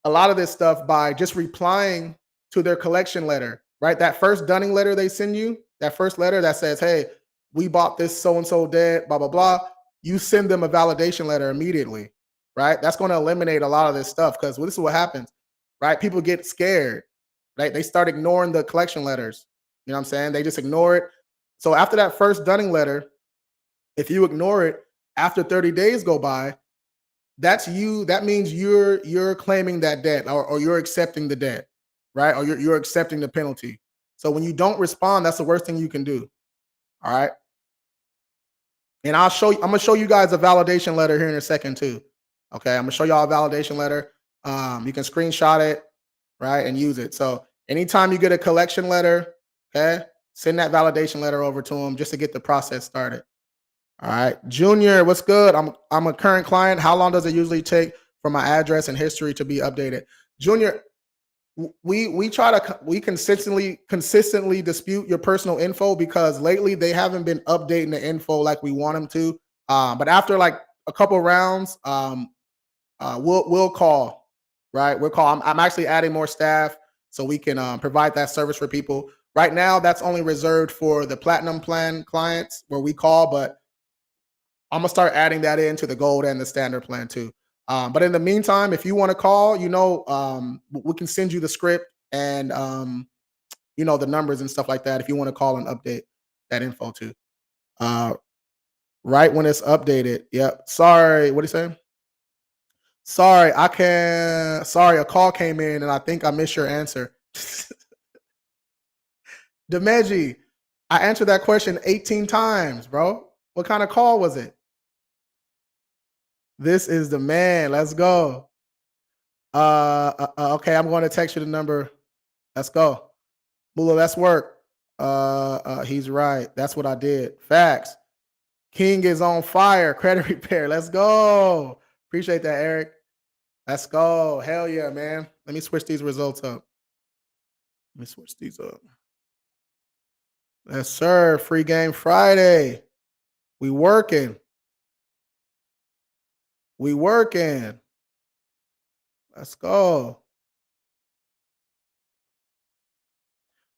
a lot of this stuff by just replying to their collection letter, right? That first dunning letter they send you, that first letter that says, hey, we bought this so-and-so debt, blah, blah, blah. You send them a validation letter immediately, right? That's going to eliminate a lot of this stuff because this is what happens, right? People get scared, right? They start ignoring the collection letters. You know what I'm saying? They just ignore it. So after that first dunning letter, if you ignore it after 30 days go by, that's you. That means you're claiming that debt, or you're accepting the debt, right? Or you're accepting the penalty. So when you don't respond, that's the worst thing you can do. All right. And I'm gonna show you guys a validation letter here in a second too. Okay, I'm gonna show y'all a validation letter. You can screenshot it, right, and use it. So anytime you get a collection letter, okay, send that validation letter over to them just to get the process started. All right, Junior, what's good? I'm a current client. How long does it usually take for my address and history to be updated? Junior, we consistently dispute your personal info because lately they haven't been updating the info like we want them to. But after like a couple rounds, we'll call, right? We'll call. I'm actually adding more staff so we can provide that service for people. Right now, that's only reserved for the platinum plan clients where we call, but I'm gonna start adding that into the gold and the standard plan too. But in the meantime, if you want to call, we can send you the script and the numbers and stuff like that. If you want to call and update that info too, right when it's updated. Yep. Sorry, what do you say? Sorry, I can. Sorry, a call came in and I think I missed your answer. Demeji, I answered that question 18 times, bro. What kind of call was it? This is the man. Let's go. Okay, I'm going to text you the number. Let's go. Mula, let's work. He's right. That's what I did. Facts. King is on fire. Credit repair. Let's go. Appreciate that, Eric. Let's go. Hell yeah, man. Let me switch these results up. Let me switch these up. Yes, sir. Free game Friday. We working. We working. Let's go.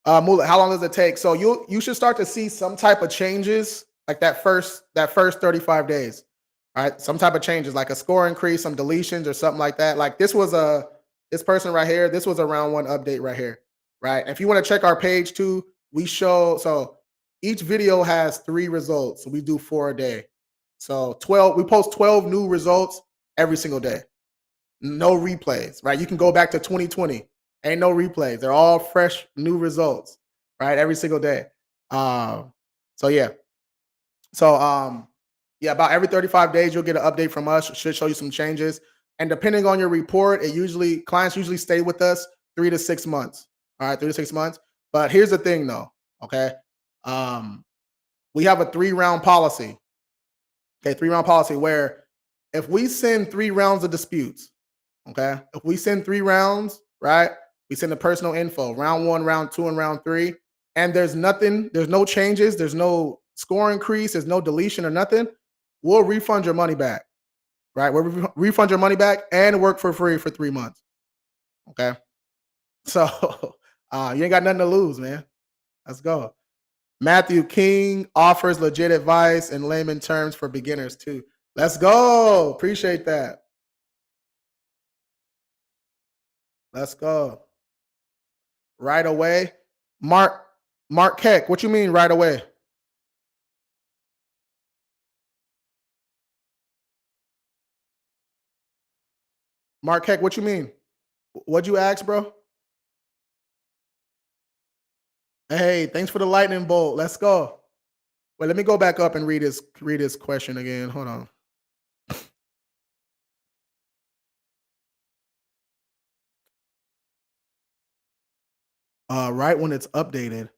Mula, how long does it take? So you should start to see some type of changes like that first 35 days. All right, some type of changes like a score increase, some deletions or something like that. Like this person right here, this was a round one update right here, right? And if you want to check our page too, so each video has 3 results. So we do 4 a day. So we post 12 new results every single day. No replays, right? You can go back to 2020. Ain't no replays. They're all fresh, new results, right? Every single day. So yeah. So yeah, about every 35 days, you'll get an update from us. Should show you some changes. And depending on your report, clients usually stay with us 3 to 6 months. All right, 3 to 6 months. But here's the thing though, okay? We have a 3-round policy. Okay, 3-round policy where if we send 3 rounds of disputes, okay, if we send 3 rounds, right, we send the personal info, round 1, round 2, and round 3, and there's no changes, there's no score increase, there's no deletion or nothing, we'll refund your money back, right? We'll refund your money back and work for free for 3 months, okay? So you ain't got nothing to lose, man. Let's go. Matthew King offers legit advice in layman terms for beginners too. Let's go. Appreciate that. Let's go. Right away. Mark Keck, what you mean right away? Mark Keck, what you mean? What'd you ask, bro? Hey, thanks for the lightning bolt. Let's go. Wait, let me go back up and read his question again. Hold on. Right when it's updated.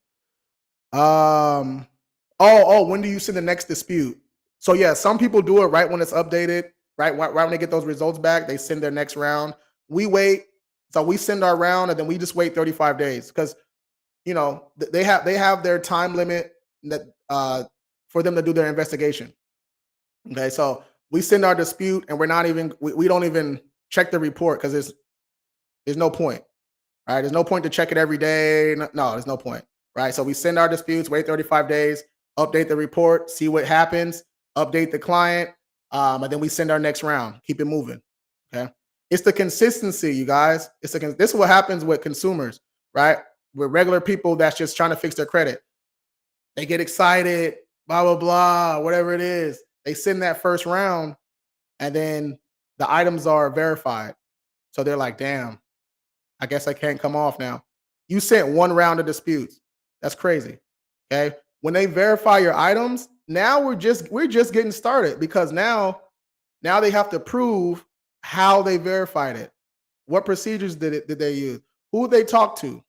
When do you send the next dispute? So yeah, some people do it right when it's updated, right when they get those results back, they send their next round. We wait, so we send our round and then we just wait 35 days because they have their time limit that for them to do their investigation. Okay, so we send our dispute and we don't even check the report because there's no point. All right, there's no point to check it every day. No, there's no point. Right, so we send our disputes, wait 35 days, update the report, see what happens, update the client, and then we send our next round. Keep it moving. Okay. It's the consistency, you guys. This is what happens with consumers, right? With regular people that's just trying to fix their credit. They get excited, blah, blah, blah, whatever it is. They send that first round and then the items are verified. So they're like, damn, I guess I can't come off now. You sent one round of disputes. That's crazy. Okay. When they verify your items, now we're just getting started because now they have to prove how they verified it. What procedures did they use? Who they talk to?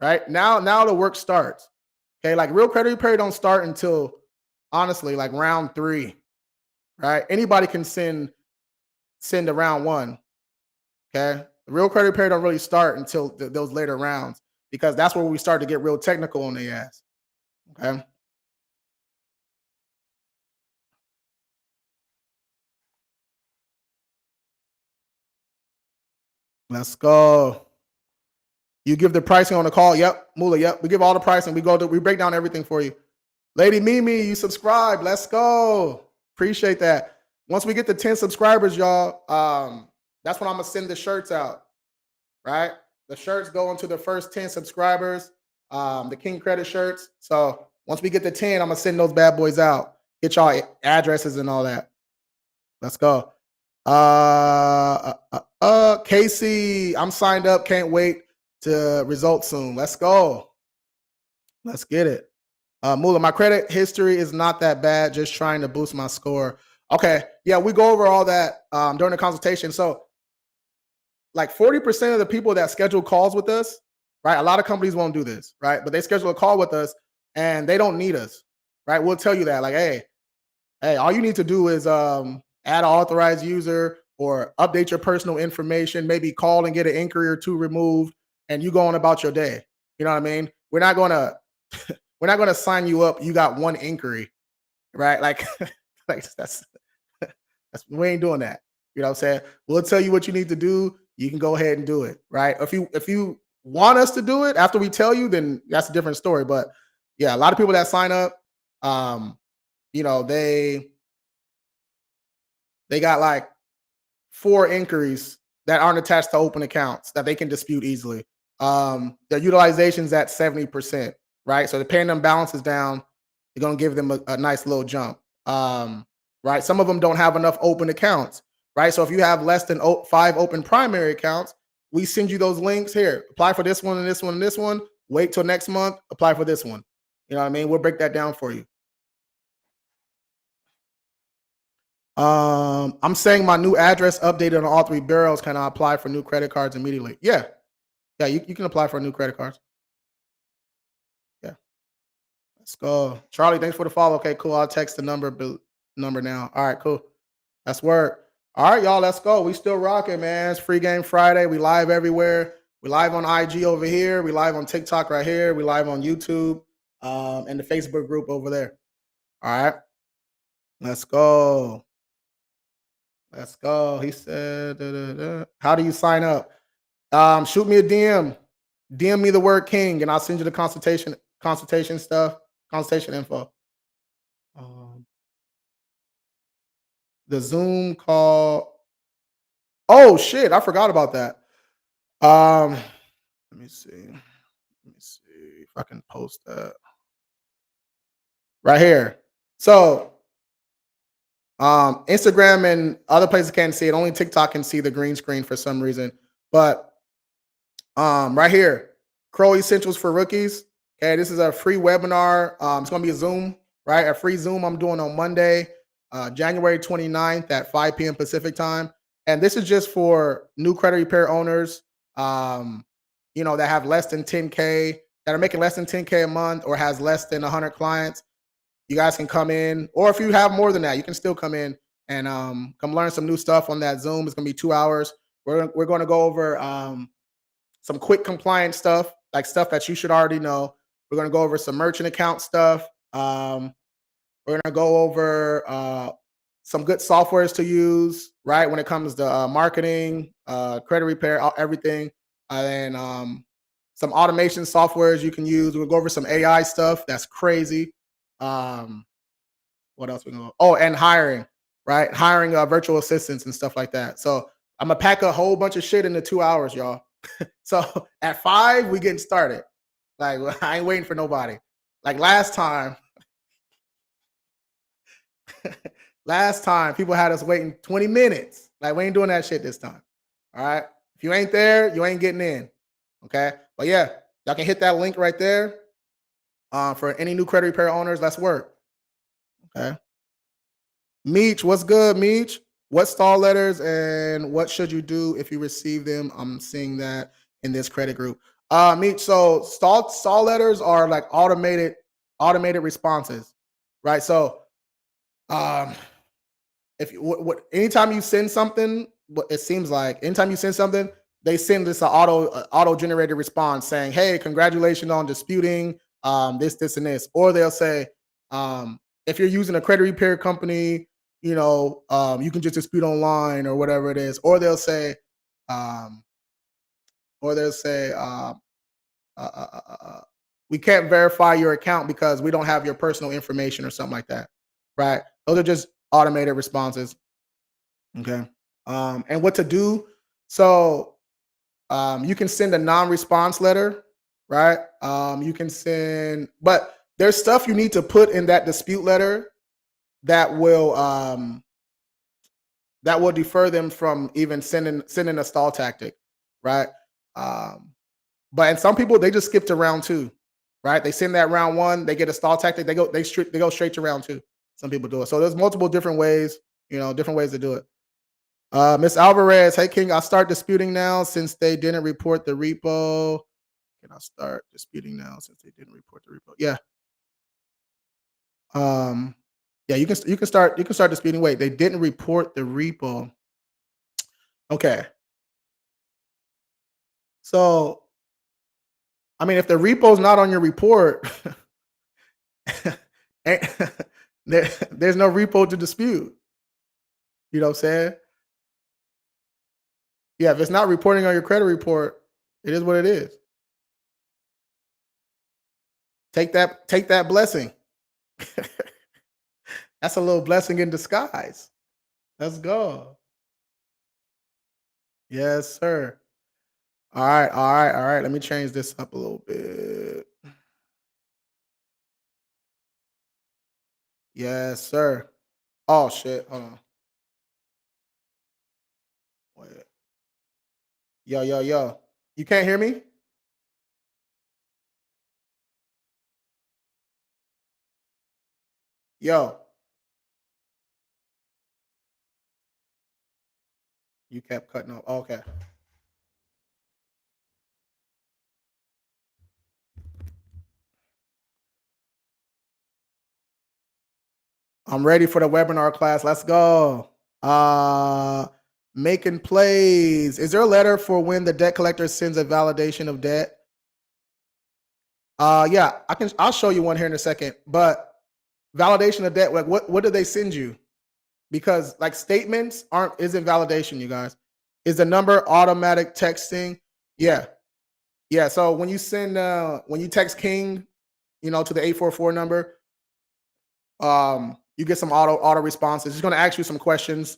Right? Now the work starts. Okay, like real credit repair don't start until honestly like round 3, right? Anybody can send to round 1. Okay. The real credit repair don't really start until those later rounds because that's where we start to get real technical on the ass. Okay. Let's go. You give the pricing on the call. Yep. Mula. Yep. We give all the pricing. We break down everything for you. Lady Mimi, you subscribe. Let's go. Appreciate that. Once we get to 10 subscribers, y'all, that's when I'm gonna send the shirts out. Right? The shirts go into the first 10 subscribers, the King Credit shirts. So once we get to 10, I'm gonna send those bad boys out. Get y'all addresses and all that. Let's go. Casey, I'm signed up. Can't wait to result soon. Let's go. Let's get it. Mula, my credit history is not that bad. Just trying to boost my score. Okay. Yeah, we go over all that during the consultation. So like 40% of the people that schedule calls with us, right? A lot of companies won't do this, right? But they schedule a call with us and they don't need us, right? We'll tell you that, like, hey, all you need to do is add an authorized user or update your personal information, maybe call and get an inquiry or two removed, and you go on about your day. You know what I mean? We're not gonna sign you up. You got one inquiry, right? Like, like that's we ain't doing that. You know what I'm saying? We'll tell you what you need to do. You can go ahead and do it, right? If you want us to do it after we tell you, then that's a different story. But yeah, a lot of people that sign up, um, you know, they got like 4 inquiries that aren't attached to open accounts that they can dispute easily. Their utilization's at 70%, right? So the paying them balance is down. You're gonna give them a nice little jump. Right? Some of them don't have enough open accounts, right? So if you have less than 5 open primary accounts, we send you those links here. Apply for this one and this one and this one. Wait till next month. Apply for this one. You know what I mean? We'll break that down for you. I'm saying my new address updated on all 3 barrels. Can I apply for new credit cards immediately? Yeah. Yeah, you can apply for new credit cards. Yeah. Let's go. Charlie, thanks for the follow. Okay, cool. I'll text the number now. All right, cool. That's work. All right, y'all, let's go. We still rocking, man. It's Free Game Friday. We live everywhere. We live on IG over here. We live on TikTok right here. We live on YouTube, and the Facebook group over there. All right. Let's go. Let's go. He said, da, da, da. How do you sign up? Shoot me a DM. DM me the word King, and I'll send you the consultation stuff, consultation info. Um, the Zoom call. Oh shit, I forgot about that. Let me see. Let me see if I can post that right here. So, Instagram and other places can't see it. Only TikTok can see the green screen for some reason. But right here, Crow Essentials for Rookies. Okay, this is a free webinar. It's gonna be a Zoom, right? A free Zoom I'm doing on Monday, January 29th at 5 p.m. Pacific time. And this is just for new credit repair owners, that have less than 10K, that are making less than 10K a month or has less than 100 clients. You guys can come in, or if you have more than that, you can still come in and come learn some new stuff on that Zoom. It's gonna be 2 hours. We're going to go over some quick compliance stuff, like stuff that you should already know. We're going to go over some merchant account stuff. We're going to go over some good softwares to use, right, when it comes to marketing, credit repair, everything, and some automation softwares you can use. We'll go over some AI stuff that's crazy. What else we going to go? Oh, and hiring, right? Hiring virtual assistants and stuff like that. So I'm gonna pack a whole bunch of shit into 2 hours, y'all. So at 5, we getting started. Like I ain't waiting for nobody. Like last time people had us waiting 20 minutes. Like we ain't doing that shit this time. All right. If you ain't there, you ain't getting in. Okay. But yeah, y'all can hit that link right there. For any new credit repair owners, let's work. Okay. Meech, what's good, Meech? What stall letters and what should you do if you receive them? I'm seeing that in this credit group. Meech, so stall letters are like automated responses, right? So um if you anytime you send something, what it seems like anytime you send something, they send this auto generated response saying, "Hey, congratulations on disputing this and this," or they'll say, if you're using a credit repair company, you can just dispute online or whatever it is, or they'll say, um, or they'll say, uh, uh, uh, uh, uh, we can't verify your account because we don't have your personal information or something like that, right? Those are just automated responses. Okay. And what to do? So you can send a non-response letter, right? You can send, but there's stuff you need to put in that dispute letter that will defer them from even sending a stall tactic, right? Um, but and some people they just skip to round 2, right? They send that round 1, they get a stall tactic, they go straight to round 2. Some people do it. So there's multiple different ways, different ways to do it. Miss Alvarez, hey King, I'll start disputing now since they didn't report the repo. Can I start disputing now since they didn't report the repo? Yeah. Um, yeah, you can start disputing. Wait, they didn't report the repo. Okay. So I mean, if the repo's not on your report, eh, there's no repo to dispute. You know what I'm saying? Yeah, if it's not reporting on your credit report, it is what it is. Take that blessing. That's a little blessing in disguise. Let's go. Yes, sir. All right, all right, all right. Let me change this up a little bit. Yes, sir. Oh shit. Hold on. Wait. Yo, yo, yo. You can't hear me? Yo, you kept cutting off. Okay. I'm ready for the webinar class. Let's go. Uh Making plays. Is there a letter for when the debt collector sends a validation of debt? Yeah, I'll show you one here in a second. But validation of debt, like what do they send you? Because like statements isn't validation, you guys. Is the number automatic texting? Yeah. Yeah. So when you text King, to the 844 number, you get some auto responses. It's gonna ask you some questions,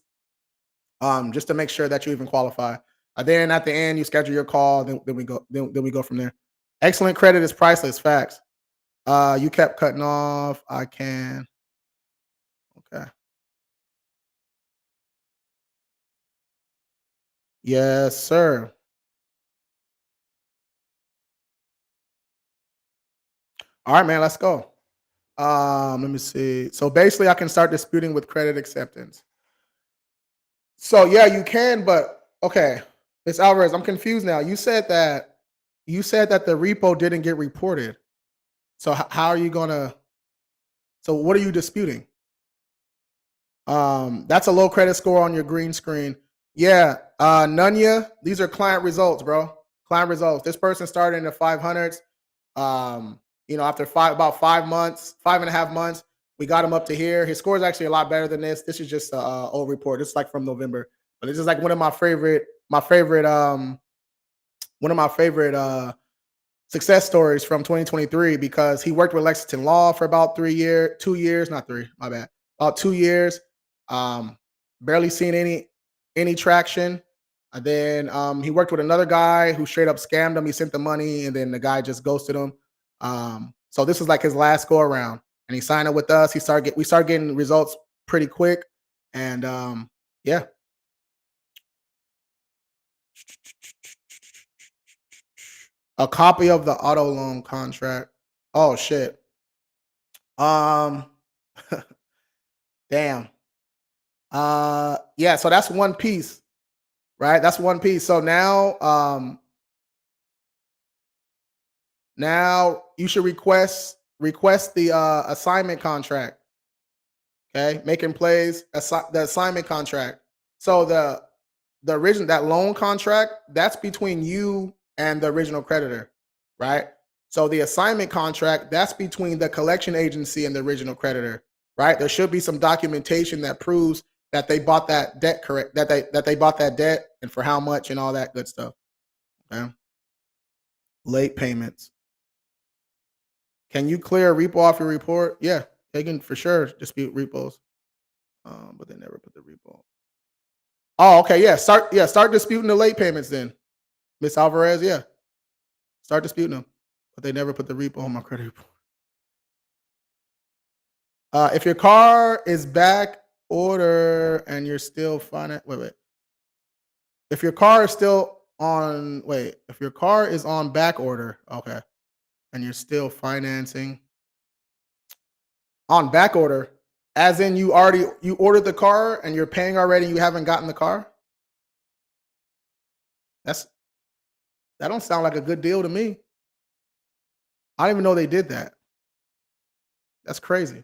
just to make sure that you even qualify. Then at the end, you schedule your call. Then we go from there. Excellent credit is priceless. Facts. You kept cutting off. I can. Okay. Yes, sir. All right, man. Let's go. Let me see. So basically, I can start disputing with credit acceptance. So yeah, you can, but okay. It's Alvarez. I'm confused now. You said that the repo didn't get reported. So how are you gonna? So what are you disputing? That's a low credit score on your green screen. Yeah, Nunya, these are client results, bro. Client results. This person started in the 500s. After about 5 months, 5.5 months, we got him up to here. His score is actually a lot better than this. This is just a old report. This is like from November, but this is like one of my favorite success stories from 2023 because he worked with Lexington Law for about 3 years, 2 years, not three, my bad, about 2 years. Um, Barely seen any traction. And then he worked with another guy who straight up scammed him. He sent the money, and then the guy just ghosted him. So this was like his last go around, and he signed up with us. We started getting results pretty quick, and yeah, a copy of the auto loan contract. Oh shit. Um, damn. Yeah. So that's one piece, right? That's one piece. So now you should request the assignment contract. Okay, making plays, the assignment contract. So the original that loan contract, that's between you and the original creditor, right? So the assignment contract, that's between the collection agency and the original creditor, right? There should be some documentation that proves that they bought that debt correct, that they bought that debt and for how much and all that good stuff. Okay. Late payments. Can you clear a repo off your report? Yeah, they can for sure dispute repos. But they never put the repo. Oh, okay, yeah. Start disputing the late payments then, Miss Alvarez. Yeah, start disputing them. But they never put the repo on my credit report. If your car is back order and you're still wait. If your car is still on if your car is on back order, okay, and you're still financing on back order, as in you ordered the car and you're paying already, and you haven't gotten the car. That's that don't sound like a good deal to me. I didn't even know they did that. That's crazy.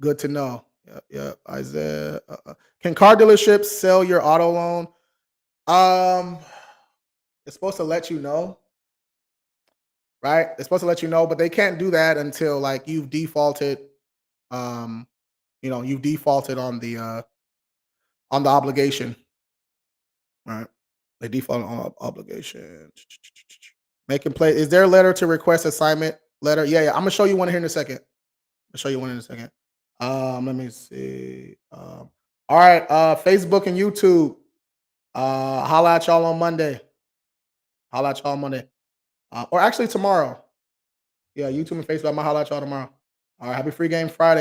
Good to know. Yeah, yeah. Isaiah. Can car dealerships sell your auto loan? Um, it's supposed to let you know, right? It's supposed to let you know, but they can't do that until like you've defaulted. Um, you've defaulted on the obligation, right? They default on obligation. Making play. Is there a letter to request assignment letter? Yeah, yeah. I'm gonna show you one here in a second. I'll show you one in a second. Let me see. All right, Facebook and YouTube. Holla at y'all on Monday. Holla at y'all on Monday. Or actually tomorrow. Yeah, YouTube and Facebook. I'm gonna holla at y'all tomorrow. All right, happy free game Friday.